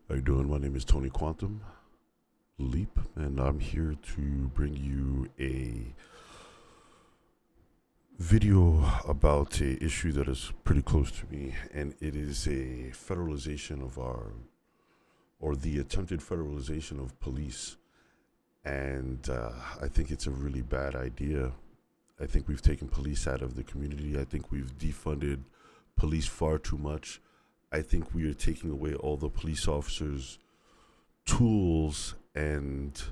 How you doing? My name is Tony Quantum Leap, and I'm here to bring you a video about a issue that is pretty close to me, and it is a federalization of or the attempted federalization of police. And I think it's a really bad idea. I think we've taken police out of the community. I think we've defunded police far too much. I think we are taking away all the police officers' tools and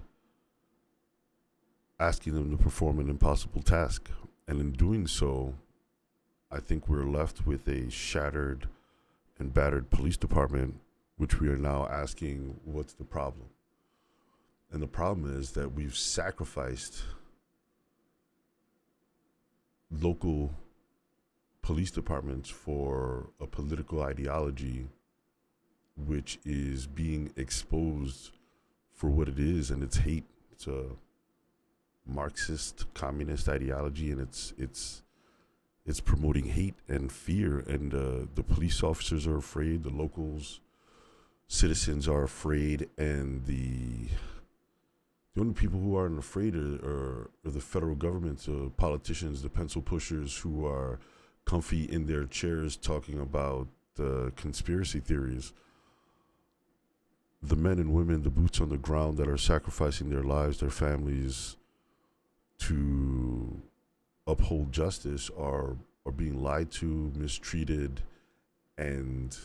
asking them to perform an impossible task. And in doing so, I think we're left with a shattered and battered police department, which we are now asking what's the problem. And the problem is that we've sacrificed local police departments for a political ideology which is being exposed for what it is, and it's hate. It's a Marxist communist ideology, and it's promoting hate and fear. And the police officers are afraid. The locals, citizens are afraid, and the only people who aren't afraid are the federal government, the politicians, the pencil pushers who are comfy in their chairs talking about conspiracy theories. The men and women, the boots on the ground that are sacrificing their lives, their families to uphold justice are being lied to, mistreated, and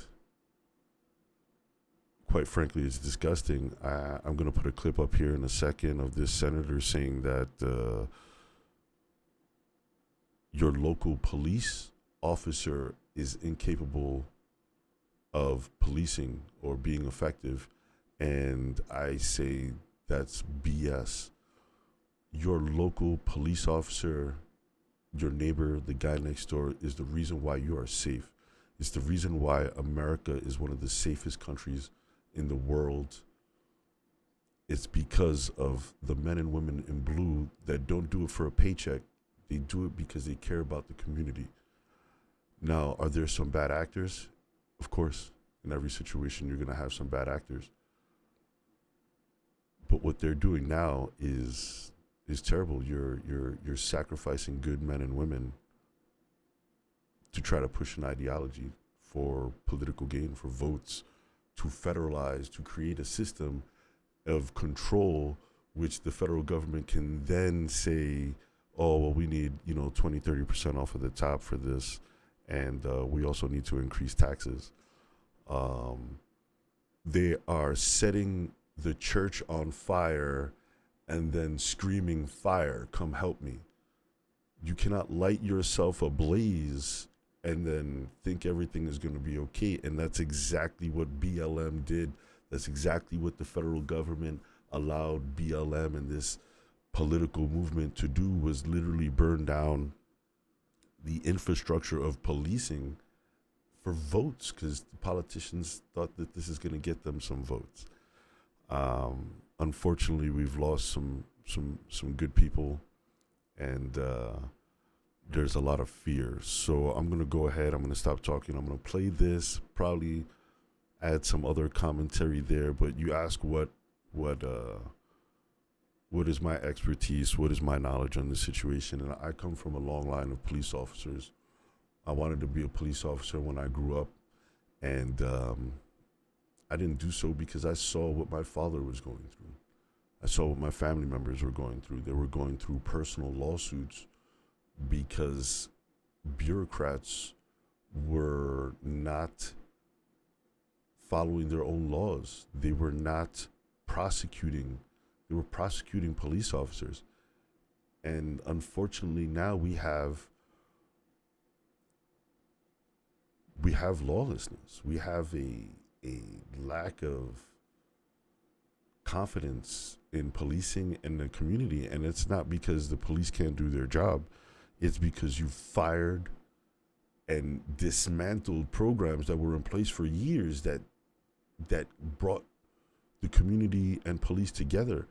quite frankly, it's disgusting. I'm going to put a clip up here in a second of this senator saying that your local police officer is incapable of policing or being effective. And I say that's BS. Your local police officer, your neighbor, the guy next door, is the reason why you are safe. It's the reason why America is one of the safest countries in the world. It's because of the men and women in blue that don't do it for a paycheck. They do it because they care about the community. Now, are there some bad actors? Of course. In every situation, you're going to have some bad actors. But what they're doing now is terrible. You're sacrificing good men and women to try to push an ideology for political gain, for votes, to federalize, to create a system of control, which the federal government can then say, oh, well, we need, 20, 30% off of the top for this. And we also need to increase taxes. They are setting the church on fire and then screaming, fire, come help me. You cannot light yourself ablaze and then think everything is going to be okay. And that's exactly what BLM did. That's exactly what the federal government allowed BLM and this political movement to do, was literally burn down the infrastructure of policing for votes, because the politicians thought that this is going to get them some votes. Unfortunately, we've lost some good people, and there's a lot of fear. So I'm going to go ahead. I'm going to stop talking. I'm going to play this, probably add some other commentary there. But you ask what is my expertise? What is my knowledge on this situation? And I come from a long line of police officers. I wanted to be a police officer when I grew up, and I didn't do so because I saw what my father was going through. I saw what my family members were going through. They were going through personal lawsuits because bureaucrats were not following their own laws. They were not prosecuting. They were prosecuting police officers. And unfortunately, now we have lawlessness. We have a lack of confidence in policing and the community. And it's not because the police can't do their job. It's because you fired and dismantled programs that were in place for years that brought the community and police together.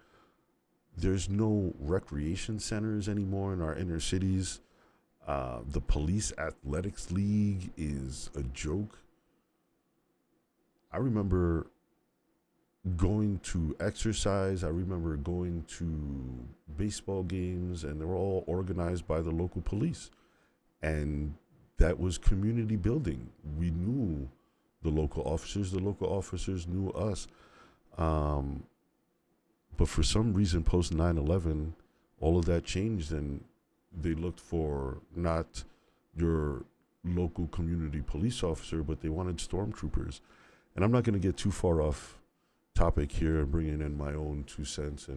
There's no recreation centers anymore in our inner cities. The police athletics league is a joke. I remember going to exercise. I remember going to baseball games, and they were all organized by the local police. And that was community building. We knew the local officers knew us. Um, but for some reason, post 9/11, all of that changed, and they looked for not your local community police officer, but they wanted stormtroopers. And I'm not going to get too far off topic here and bringing in my own 2 cents.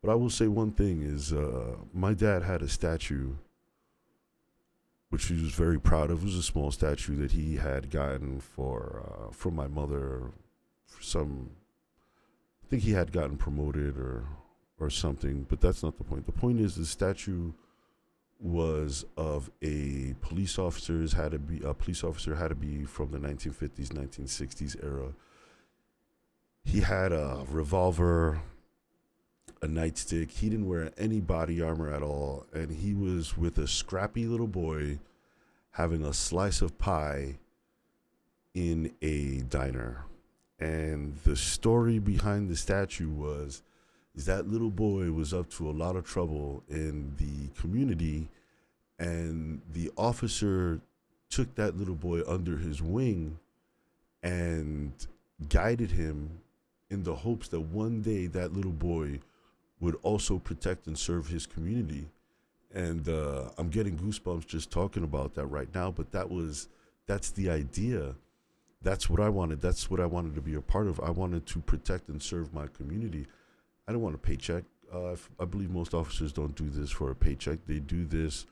But I will say one thing is, my dad had a statue, which he was very proud of. It was a small statue that he had gotten from my mother for some. I think he had gotten promoted or something, but that's not the point. The point is the statue was of a police officer. A police officer had to be from the 1950s, 1960s era. He had a revolver, a nightstick. He didn't wear any body armor at all, and he was with a scrappy little boy having a slice of pie in a diner. And the story behind the statue is that little boy was up to a lot of trouble in the community, and the officer took that little boy under his wing and guided him in the hopes that one day that little boy would also protect and serve his community. And I'm getting goosebumps just talking about that right now, but that's the idea. That's what I wanted. That's what I wanted to be a part of. I wanted to protect and serve my community. I don't want a paycheck. I believe most officers don't do this for a paycheck. They do this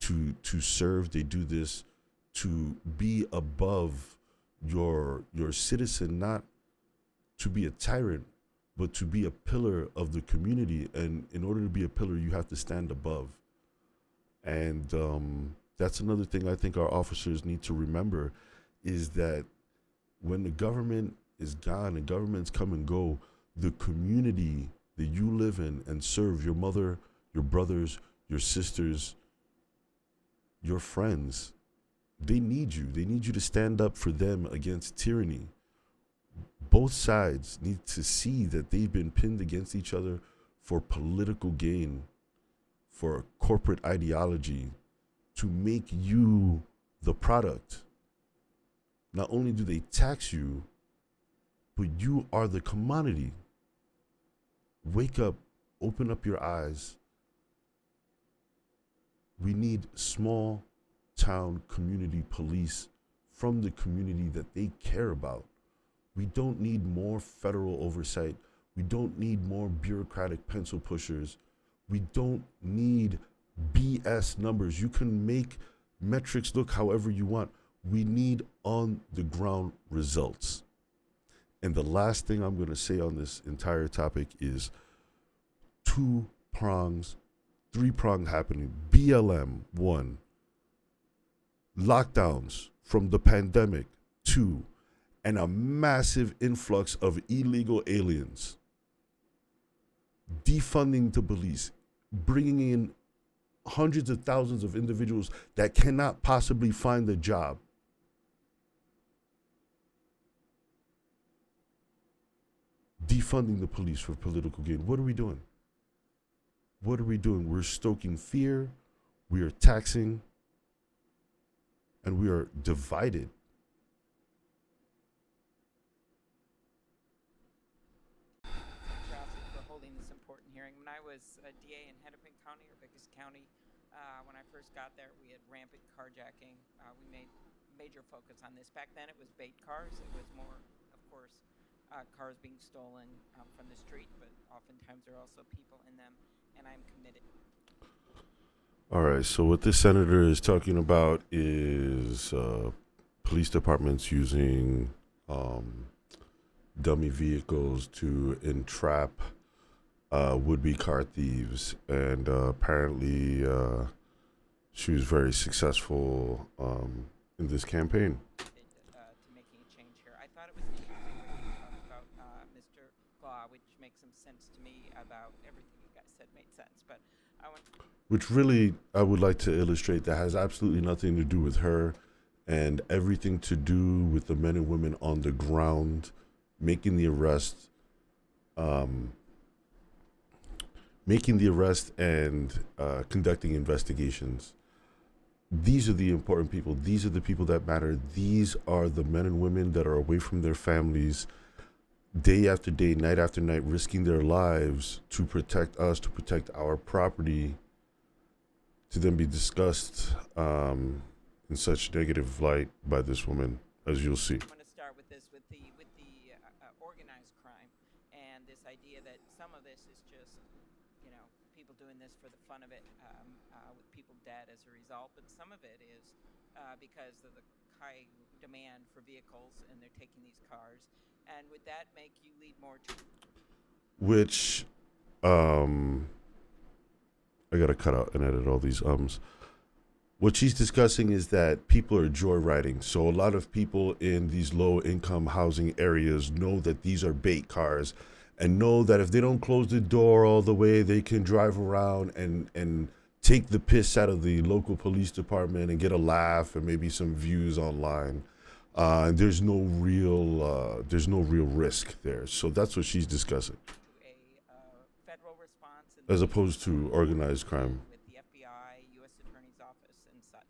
to serve. They do this to be above your citizen, not to be a tyrant, but to be a pillar of the community. And in order to be a pillar, you have to stand above. And that's another thing I think our officers need to remember, is that when the government is gone and governments come and go, the community that you live in and serve, your mother, your brothers, your sisters, your friends, they need you. They need you to stand up for them against tyranny. Both sides need to see that they've been pinned against each other for political gain, for corporate ideology, to make you the product. Not only do they tax you, but you are the commodity. Wake up, open up your eyes. We need small town community police from the community that they care about. We don't need more federal oversight. We don't need more bureaucratic pencil pushers. We don't need BS numbers. You can make metrics look however you want. We need on the ground results. And the last thing I'm going to say on this entire topic is three-pronged happening. BLM, 1. Lockdowns from the pandemic, 2. And a massive influx of illegal aliens. Defunding the police, bringing in hundreds of thousands of individuals that cannot possibly find a job. Defunding the police for political gain. What are we doing? What are we doing? We're stoking fear, we are taxing, and we are divided. For holding this important hearing. When I was a DA in Hennepin County, our biggest county, when I first got there, we had rampant carjacking. We made major focus on this. Back then, it was bait cars. It was more, of course, cars being stolen from the street, but oftentimes there are also people in them, and I'm committed. All right, so what this senator is talking about is police departments using dummy vehicles to entrap would-be car thieves, and apparently she was very successful in this campaign. To making a change here. I thought it was interesting when you talked about Mr. Law, which makes some sense to me about everything you guys said made sense, but I want to... Which really, I would like to illustrate, that has absolutely nothing to do with her and everything to do with the men and women on the ground making the arrest, and conducting investigations. These are the important people. These are the people that matter. These are the men and women that are away from their families day after day, night after night, risking their lives to protect us, to protect our property, to then be discussed in such negative light by this woman, as you'll see. I'm going to start with this, with the organized crime, and this idea that some of this is just, people doing this for the fun of it, with people dead as a result, but some of it is because of the high demand for vehicles, and they're taking these cars. And would that make you lead more to? Which, I gotta cut out and edit all these ums. What she's discussing is that people are joyriding. So a lot of people in these low income housing areas know that these are bait cars, and know that if they don't close the door all the way, they can drive around and take the piss out of the local police department and get a laugh and maybe some views online. There's no real risk there. So that's what she's discussing. A federal response as opposed to organized crime. With the FBI, U.S. Attorney's Office, and such.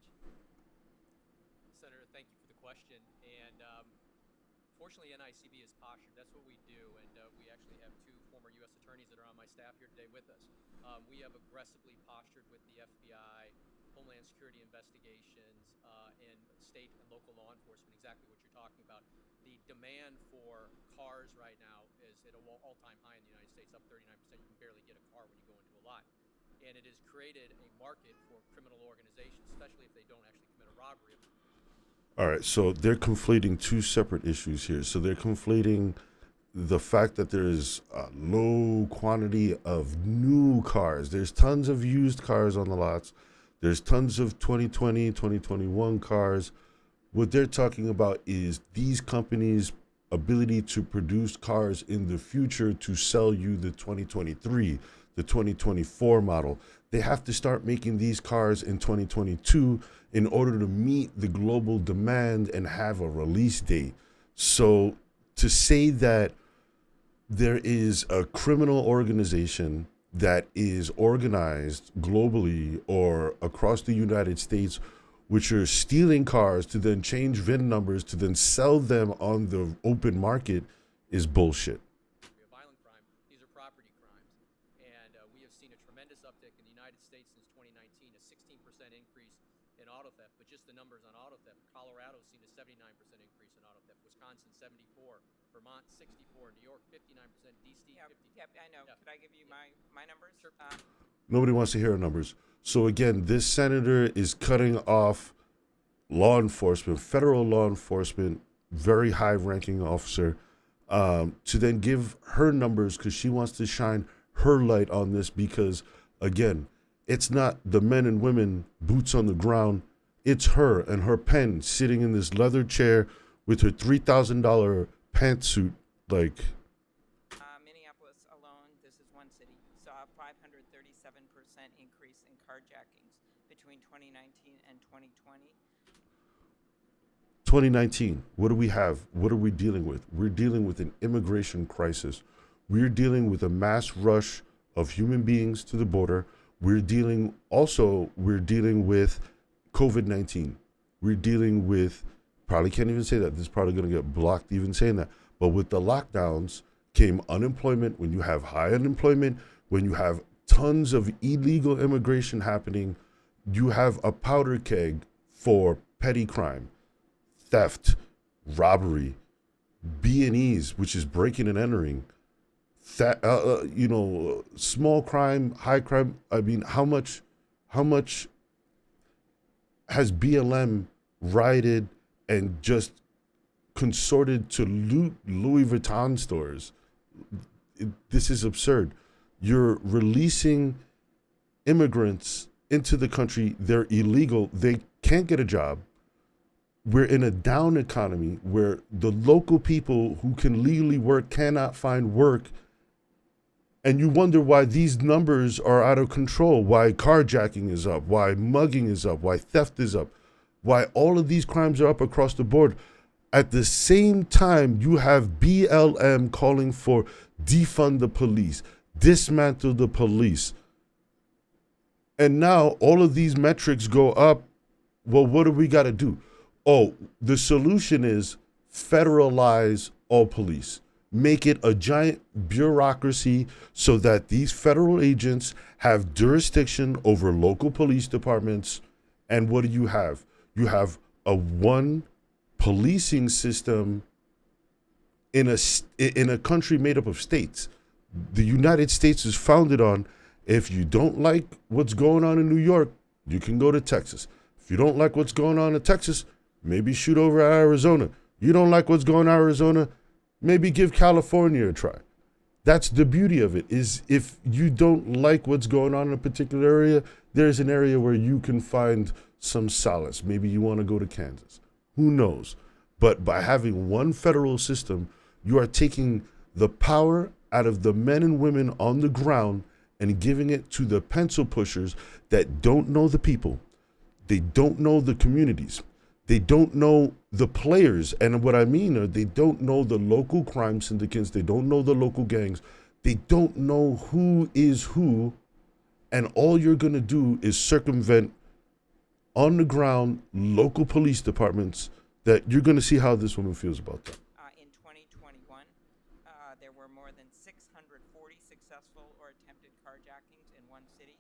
Senator, thank you for the question. And fortunately, NICB is postured. That's what we do. And we actually have two former U.S. attorneys that are on my staff here today with us. We have aggressively postured with the FBI, Homeland Security investigations, and state and local law enforcement, exactly what you're talking about. The demand for cars right now is at an all-time high in the United States, up 39%. You can barely get a car when you go into a lot. And it has created a market for criminal organizations, especially if they don't actually commit a robbery. All right, so they're conflating two separate issues here. So they're conflating the fact that there's a low quantity of new cars. There's tons of used cars on the lots. There's tons of 2020, 2021 cars. What they're talking about is these companies' ability to produce cars in the future to sell you the 2023, the 2024 model. They have to start making these cars in 2022 in order to meet the global demand and have a release date. So to say that there is a criminal organization that is organized globally or across the United States, which are stealing cars to then change VIN numbers to then sell them on the open market, is bullshit. Violent crime, these are property crimes. And we have seen a tremendous uptick in the United States since 2019, a 16% increase in auto theft. But just the numbers on auto theft, Colorado's seen a 79% increase in auto theft, Wisconsin 74%, Vermont 64%, New York 59%, DC 50%. Yep, I know. Could I give you my numbers? Sure. Nobody wants to hear our numbers. So again, this senator is cutting off law enforcement, federal law enforcement, very high-ranking officer, to then give her numbers because she wants to shine her light on this because, again, it's not the men and women boots on the ground. It's her and her pen sitting in this leather chair with her $3,000 pantsuit, like... Minneapolis alone, this is one city, saw a 537% increase in carjackings between 2019 and 2020. 2019, what do we have? What are we dealing with? We're dealing with an immigration crisis. We're dealing with a mass rush of human beings to the border. We're dealing with COVID-19. We're dealing with, probably can't even say that. This is probably going to get blocked even saying that. But with the lockdowns came unemployment. When you have high unemployment, when you have tons of illegal immigration happening, you have a powder keg for petty crime, theft, robbery, B&Es, which is breaking and entering, small crime, high crime. I mean, how much has BLM rioted and just consorted to loot Louis Vuitton stores? This is absurd. You're releasing immigrants into the country. They're illegal. They can't get a job. We're in a down economy where the local people who can legally work cannot find work. And you wonder why these numbers are out of control, why carjacking is up, why mugging is up, why theft is up, why all of these crimes are up across the board. At the same time, you have BLM calling for defund the police, dismantle the police. And now all of these metrics go up. Well, what do we got to do? Oh, the solution is federalize all police. Make it a giant bureaucracy so that these federal agents have jurisdiction over local police departments. And what do you have? You have a one policing system in a country made up of states. The United States is founded on, if you don't like what's going on in New York, you can go to Texas. If you don't like what's going on in Texas, maybe shoot over Arizona. You don't like what's going on in Arizona, maybe give California a try. That's the beauty of it, is if you don't like what's going on in a particular area, there's an area where you can find some solace. Maybe you want to go to Kansas. Who knows? But by having one federal system, you are taking the power out of the men and women on the ground and giving it to the pencil pushers that don't know the people. They don't know the communities. They don't know the players. And what I mean are they don't know the local crime syndicates. They don't know the local gangs. They don't know who is who. And all you're going to do is circumvent on the ground local police departments. That you're going to see how this woman feels about that. In 2021, there were more than 640 successful or attempted carjackings in one city.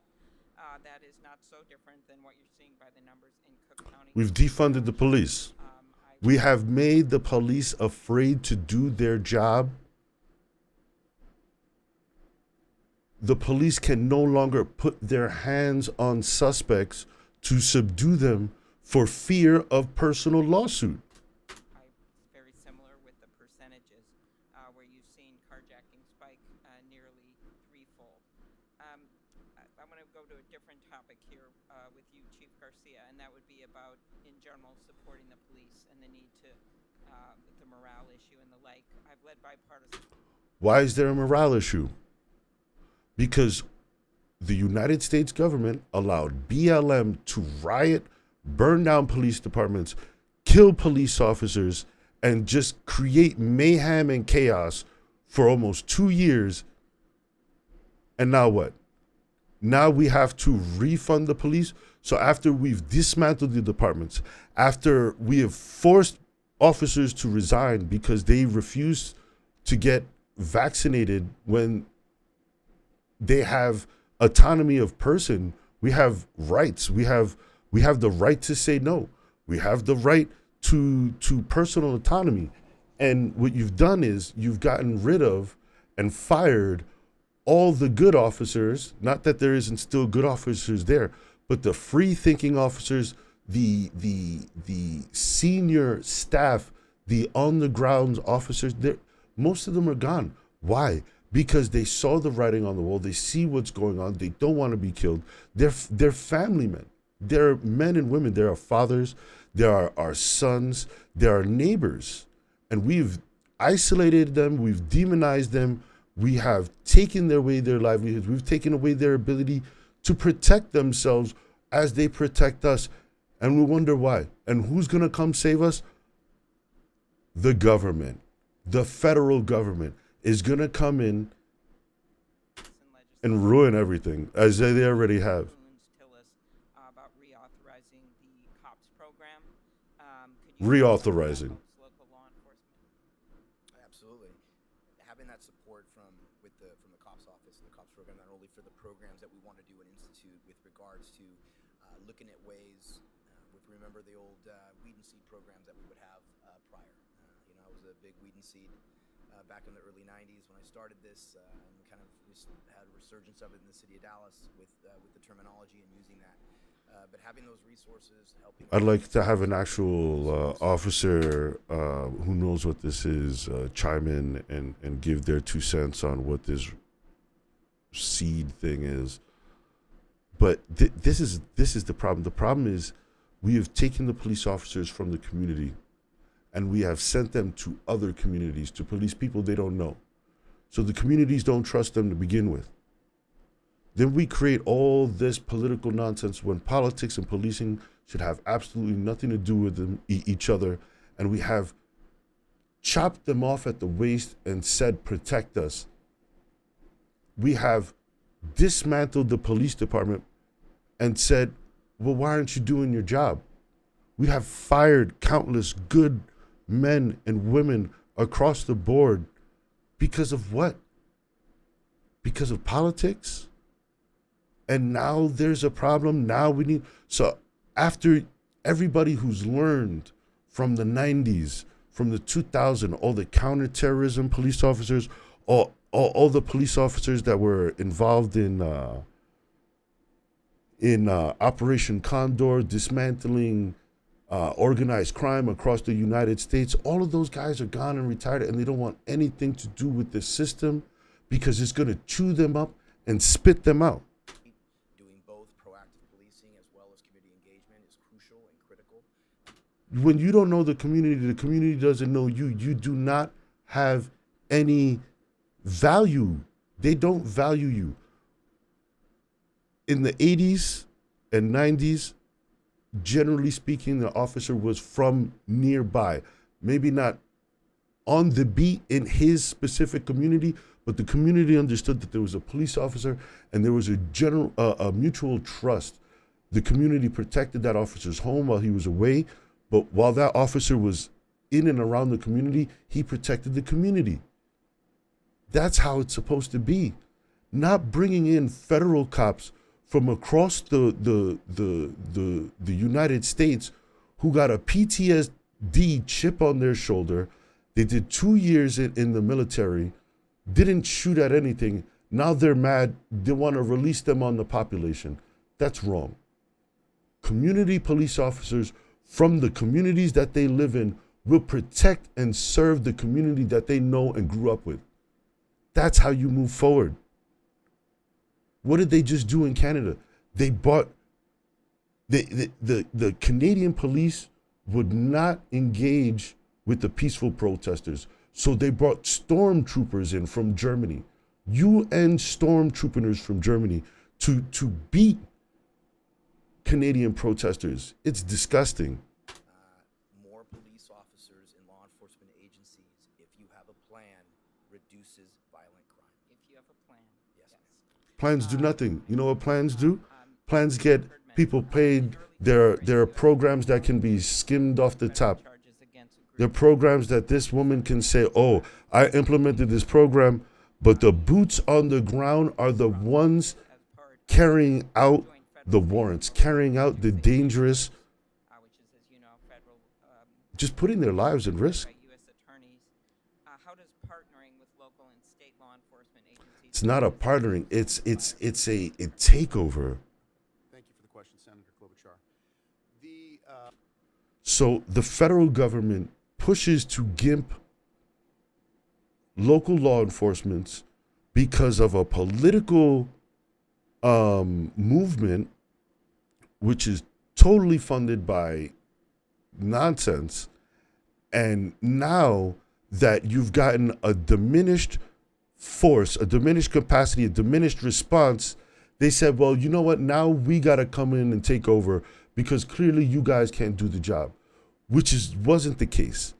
That is not so different than what you're seeing by the numbers in Cook County. We've defunded the police. We have made the police afraid to do their job. The police can no longer put their hands on suspects to subdue them for fear of personal lawsuit. Very similar with the percentages, where you've seen carjacking spike nearly threefold. I want to go to a different topic here with you, Chief Garcia, and that would be about, in general, supporting the police and the need to, the morale issue and the like. I've led bipartisan. Why is there a morale issue? Because the United States government allowed BLM to riot, burn down police departments, kill police officers, and just create mayhem and chaos for almost 2 years. And now what? Now we have to refund the police. So after we've dismantled the departments, after we have forced officers to resign because they refuse to get vaccinated when they have autonomy of person, we have rights. We have the right to say no. We have the right to personal autonomy. And what you've done is you've gotten rid of and fired all the good officers. Not that there isn't still good officers there, but the free thinking officers, the senior staff, the on the ground officers, most of them are gone. Why? Because they saw the writing on the wall. They see what's going on. They don't want to be killed. They're family men. They're men and women. There are fathers. There are our sons. There are neighbors. And we've isolated them. We've demonized them. We have taken away their livelihoods. We've taken away their ability to protect themselves as they protect us. And we wonder why. And who's going to come save us? The government. The federal government is going to come in and ruin everything, as they already have. Tell us about reauthorizing the COPS program. Reauthorizing. Local law enforcement. Absolutely. Having that support from the COPS office and the COPS program, not only for the programs that we want to do and institute with regards to looking at ways, remember the old weed and seed programs that we would have prior. I was a big weed and seed back in the early 90s when I started this, and kind of had a resurgence of it in the city of Dallas with the terminology and using that. But having those resources, helping. I'd like to have an actual officer who knows what this is chime in and give their 2 cents on what this seed thing is. But this is the problem. The problem is we have taken the police officers from the community and we have sent them to other communities to police people they don't know. So the communities don't trust them to begin with. Then we create all this political nonsense when politics and policing should have absolutely nothing to do with each other. And we have chopped them off at the waist and said, protect us. We have dismantled the police department and said, well, why aren't you doing your job? We have fired countless good men and women across the board because of what? Because of politics? And now there's a problem. Now we need, so after everybody who's learned from the 90s, from the 2000, all the counterterrorism police officers, all the police officers that were involved in Operation Condor, dismantling organized crime across the United States, all of those guys are gone and retired, and they don't want anything to do with the system because it's going to chew them up and spit them out. Doing both proactive policing as well as community engagement is crucial and critical. When you don't know the community doesn't know you, you do not have any value. They don't value you. In the 80s and 90s, generally speaking, the officer was from nearby. Maybe not on the beat in his specific community, but the community understood that there was a police officer and there was a mutual trust. The community protected that officer's home while he was away, but while that officer was in and around the community, he protected the community. That's how it's supposed to be. Not bringing in federal cops from across the United States who got a PTSD chip on their shoulder. They did 2 years in the military, didn't shoot at anything. Now they're mad. They want to release them on the population. That's wrong. Community police officers from the communities that they live in will protect and serve the community that they know and grew up with. That's how you move forward. What did they just do in Canada? They bought, the Canadian police would not engage with the peaceful protesters. So they brought stormtroopers in from Germany, UN stormtroopers from Germany to beat Canadian protesters. It's disgusting. More police officers in law enforcement agencies, if you have a plan, reduces violent crime. If you have a plan, yes. Plans do nothing. You know what plans do? Plans get people paid. There are programs that can be skimmed off the top. There are programs that this woman can say, oh, I implemented this program, but the boots on the ground are the ones carrying out the warrants, carrying out the dangerous, just putting their lives at risk. How does partnering with local and state law enforcement agencies? It's not a partnering. It's a takeover. Thank you for the question, Senator Klobuchar. So the federal government pushes to gimp local law enforcement because of a political movement which is totally funded by nonsense. And now that you've gotten a diminished force, a diminished capacity, a diminished response, they said, well, you know what? Now we got to come in and take over because clearly you guys can't do the job, which wasn't the case.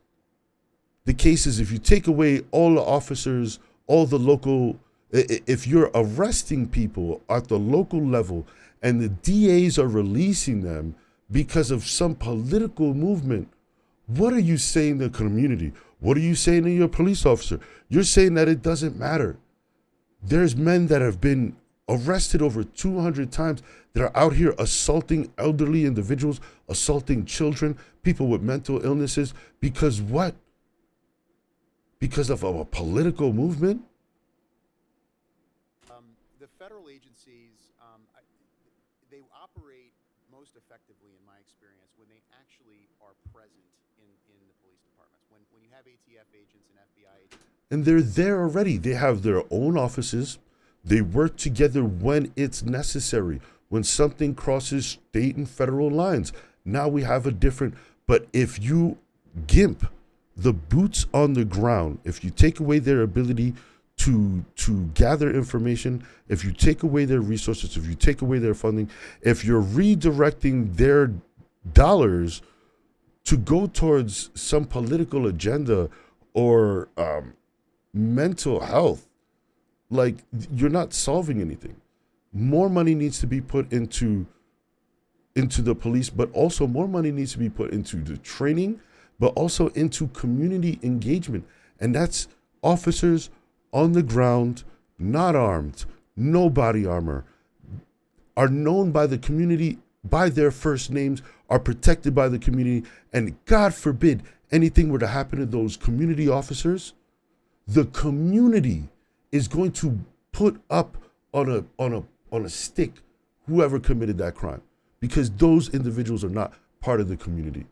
The case is if you take away all the officers, all the local, if you're arresting people at the local level and the DAs are releasing them because of some political movement, what are you saying to the community? What are you saying to your police officer? You're saying that it doesn't matter. There's men that have been arrested over 200 times that are out here assaulting elderly individuals, assaulting children, people with mental illnesses. Because what? Because of a political movement? The federal agencies, they operate most effectively, in my experience, when they actually are present in the police departments. When you have ATF agents and FBI agents. And they're there already. They have their own offices. They work together when it's necessary, when something crosses state and federal lines. Now we have a different, but if you gimp the boots on the ground, if you take away their ability to gather information, if you take away their resources, if you take away their funding, if you're redirecting their dollars to go towards some political agenda or mental health, like you're not solving anything. More money needs to be put into the police, but also more money needs to be put into the training, but also into community engagement. And that's officers on the ground, not armed, no body armor, are known by the community by their first names, are protected by the community, and God forbid anything were to happen to those community officers, the community is going to put up on a stick whoever committed that crime, because those individuals are not part of the community.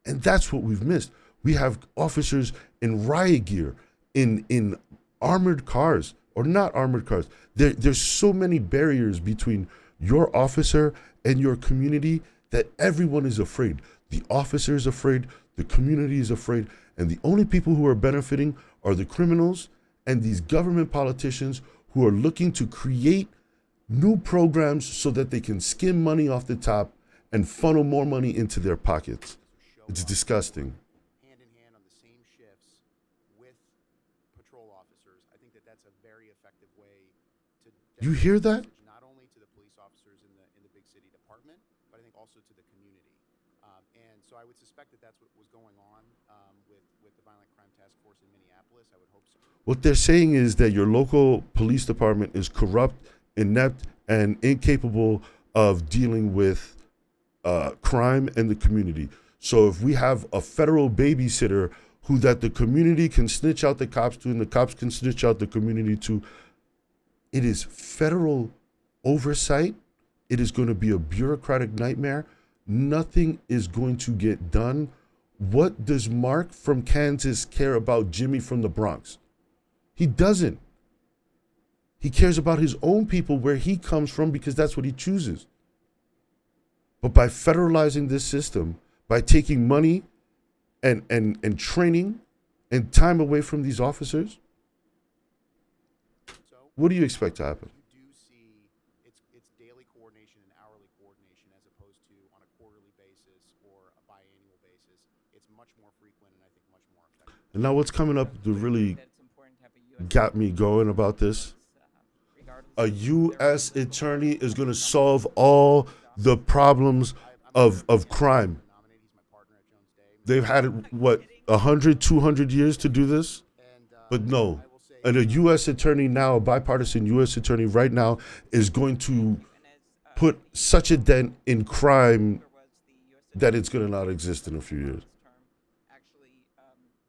And that's what we've missed. We have officers in riot gear, in armored cars, or not armored cars. There's so many barriers between your officer and your community that everyone is afraid. The officer is afraid, the community is afraid, and the only people who are benefiting are the criminals and these government politicians who are looking to create new programs so that they can skim money off the top and funnel more money into their pockets. It's disgusting. Hand in hand on the same shifts with patrol officers. I think that that's a very effective way to You hear that? not only to the police officers in the big city department, but I think also to the community. And so I would suspect that that's what was going on with the Violent Crime Task Force in Minneapolis. I would hope so. What they're saying is that your local police department is corrupt, inept, and incapable of dealing with crime in the community. So if we have a federal babysitter who that the community can snitch out the cops to, and the cops can snitch out the community to, it is federal oversight. It is going to be a bureaucratic nightmare. Nothing is going to get done. What does Mark from Kansas care about Jimmy from the Bronx? He doesn't. He cares about his own people where he comes from because that's what he chooses. But by federalizing this system, by taking money and training and time away from these officers, So what do you expect to happen? you do see it's daily coordination and hourly coordination as opposed to on a quarterly basis or a biannual basis. It's much more frequent and I think much more effective. And now what's coming up to really That it's important to have a U.S. got me going about this? regardless A of U.S. their attorney is going to political solve all the problems of crime. Nominate. He's my partner at Jones Day. They've had, what, 100, 200 years to do this? And But no. I will say And a U.S. attorney now, a bipartisan U.S. attorney right now, is going to put such a dent in crime that it's going to not exist in a few years. Actually,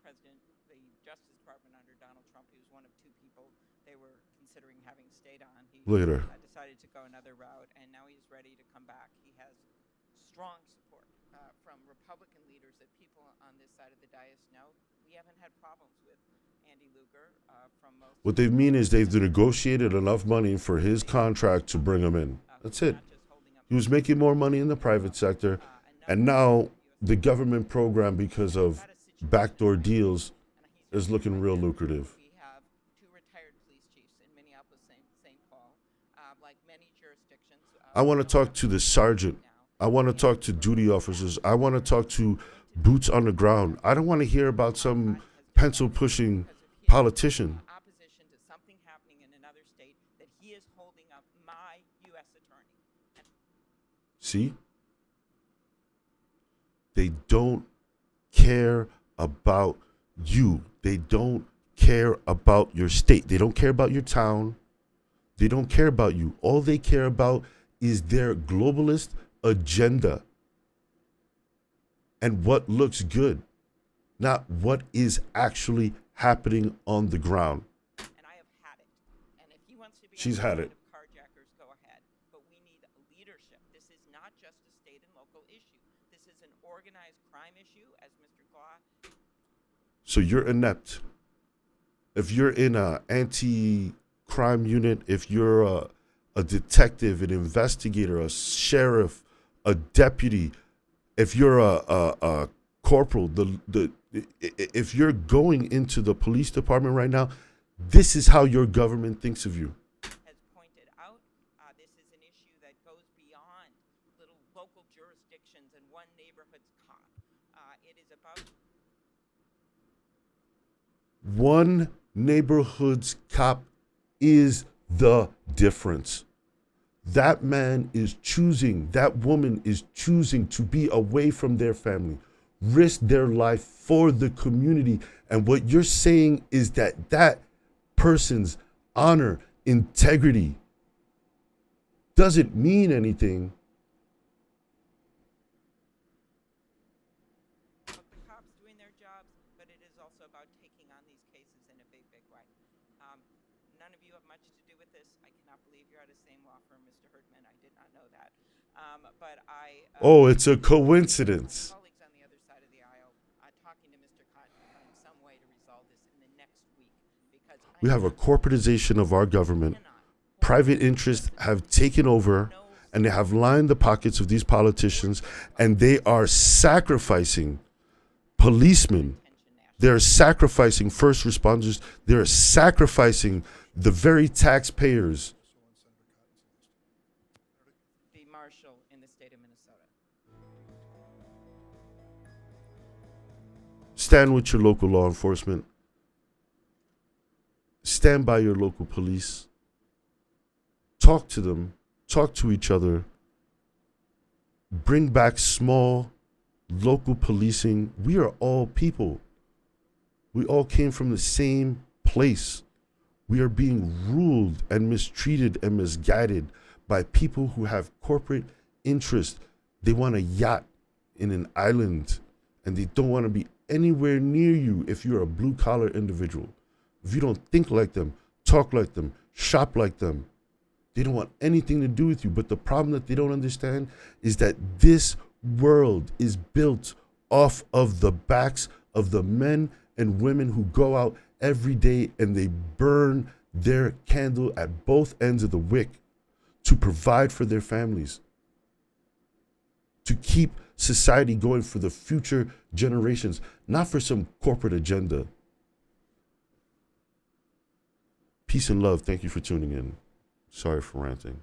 President, the Justice Department under Donald Trump, he was one of two people they were considering having stayed on. He Look at her. decided to go another route, and now he's ready to come back. He has strong support from Republican leaders that people on this side of the dais know. We haven't had problems with Andy Lugar from most. What they mean is they've negotiated enough money for his contract to bring him in. That's it. He was making more money in the private sector, and now the government program, because of backdoor deals, is looking real lucrative. We have two retired police chiefs in Minneapolis, St. Paul, like many jurisdictions. I want to talk to the sergeant. I want to talk to duty officers. I want to talk to boots on the ground. I don't want to hear about some pencil-pushing politician. Opposition to something happening in another state that he is holding up my U.S. attorney. And See? They don't care about you. They don't care about your state. They don't care about your town. They don't care about you. All they care about is their globalist agenda and what looks good, not what is actually happening on the ground. and I have had it. And if he wants to be She's on the had side it. of carjackers, go ahead. But we need leadership. This is not just a state and local issue. This is an organized crime issue, as Mr. Glaw. So you're inept. If you're in an anti-crime unit, if you're a detective, an investigator, a sheriff, a deputy, if you're a corporal, if you're going into the police department right now, this is how your government thinks of you. Has pointed out, this is an issue that goes beyond little local jurisdictions and one neighborhood's cop. It is about One neighborhood's cop is the difference. That man is choosing, that woman is choosing to be away from their family, risk their life for the community. And what you're saying is that that person's honor, integrity doesn't mean anything. Of the cops doing their jobs, but it is also about taking on these cases in a big, big way. None of you have much to do with this. I cannot believe you're at the same law firm, Mr. Herdman. I did not know that. Oh, it's a coincidence. My colleagues on the other side of the aisle, talking to Mr. Cotton to find some way to resolve this in the next week, because We have a corporatization of our government. Private interests have taken over, and they have lined the pockets of these politicians, and they are sacrificing policemen. They're sacrificing first responders. They're sacrificing the very taxpayers. the marshal in the state of Minnesota. Stand with your local law enforcement. Stand by your local police. Talk to them. Talk to each other. Bring back small local policing. We are all people. We all came from the same place. We are being ruled and mistreated and misguided by people who have corporate interest. They want a yacht in an island, and they don't want to be anywhere near you if you're a blue-collar individual. If you don't think like them, talk like them, shop like them, they don't want anything to do with you. But the problem that they don't understand is that this world is built off of the backs of the men and women who go out every day and they burn their candle at both ends of the wick to provide for their families, to keep society going for the future generations, not for some corporate agenda. Peace and love. Thank you for tuning in. Sorry for ranting.